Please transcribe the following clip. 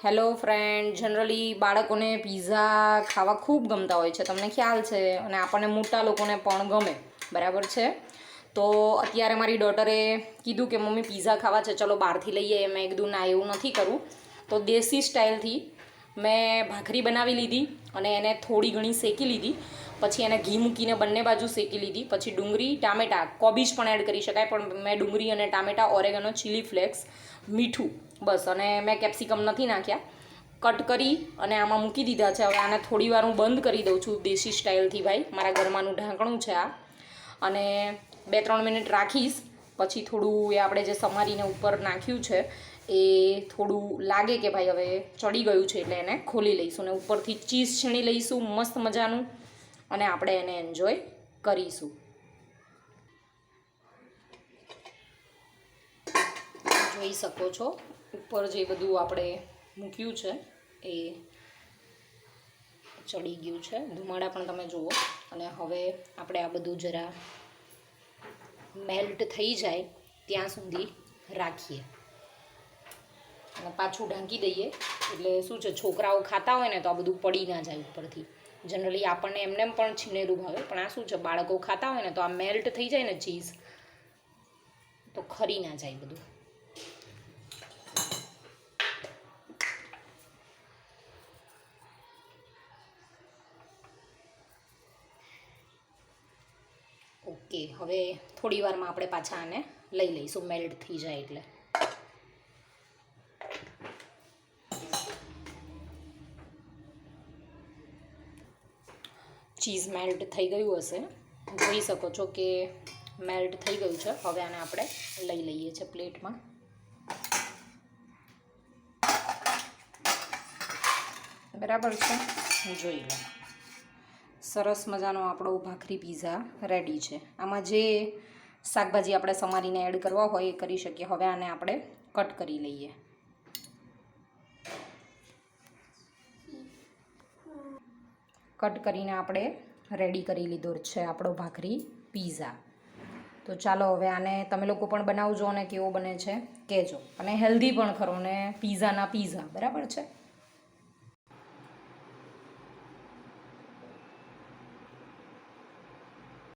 Hello friend, generally બાળકોને pizza ખાવા ખૂબ ગમતા હોય છે, તમને ખ્યાલ છે, અને આપણને મોટા લોકોને પણ ગમે, બરાબર છે. તો અત્યારે મારી ડોટરે કીધું કે મમ્મી પીઝા ખાવા છે, ચલો બહારથી લઈએ. મેં કીધું ના, એવું નથી કરવું. તો દેશી સ્ટાઇલથી મેં ભાખરી બનાવી લીધી અને એને થોડી ઘણી શેકી લીધી. પછી એને ઘી મૂકીને બંને બાજુ શેકી લીધી. પછી ડુંગળી, ટામેટાં, કોબીજ પણ એડ કરી શકાય, પણ મેં ડુંગળી અને ટામેટાં, ઓરેગનો, ચીલી ફ્લેક્સ, મીઠું, બસ. અને મેં કેપ્સિકમ નથી નાખ્યા. કટ કરી અને આમાં મૂકી દીધા છે. હવે આને થોડી વાર હું બંધ કરી દઉં છું દેશી સ્ટાઇલથી. ભાઈ, મારા ઘરમાંનું ઢાંકણું છે આ. અને 2-3 મિનિટ રાખીશ. પછી થોડું એ આપણે જે સમારીને ઉપર નાખ્યું છે એ થોડું લાગે કે ભાઈ હવે ચડી ગયું છે, એટલે એને ખોલી લઈશું અને ઉપરથી ચીઝ છીણી લઈશું મસ્ત મજાનું, અને આપણે એને એન્જોય કરીશું. જોઈ શકો છો ઉપર જે બધું આપણે મૂક્યું છે એ ચડી ગયું છે. ધુમાડા પણ તમે જુઓ. અને હવે આપણે આ બધું જરા મેલ્ટ થઈ જાય ત્યાં સુધી રાખીએ અને પાછું ઢાંકી દઈએ. એટલે શું છે, છોકરાઓ ખાતા હોય ને તો આ બધું પડી ના જાય ઉપરથી. જનરલી આપણને એમને પણ છીનેરું ભાવે, પણ આ શું છે, બાળકો ખાતા હોય ને તો આ મેલ્ટ થઈ જાય ને ચીઝ, તો ખરી ના જાય બધું. ઓકે, હવે થોડી વારમાં આપણે પાછા આને લઈ લઈશું, મેલ્ટ થઈ જાય એટલે. ચીઝ મેલ્ટ થઈ ગયું હશે, જોઈ શકો છો કે મેલ્ટ થઈ ગયું છે. હવે આને આપણે લઈ લઈએ છીએ પ્લેટમાં. બરાબર છે, જોઈ લો. સરસ મજાનો આપણો ભાખરી પીઝા રેડી છે. આમાં જે શાકભાજી આપણે સમારીને એડ કરવા હોય એ કરી શકીએ. હવે આને આપણે કટ કરી લઈએ. કટ કરીને આપણે રેડી કરી લીધો છે આપણો ભાખરી પીઝા. તો ચાલો હવે આને તમે લોકો પણ બનાવજો અને કેવો બને છે કહેજો. અને હેલ્ધી પણ ખરો, ને પીઝાના પીઝા, બરાબર છે.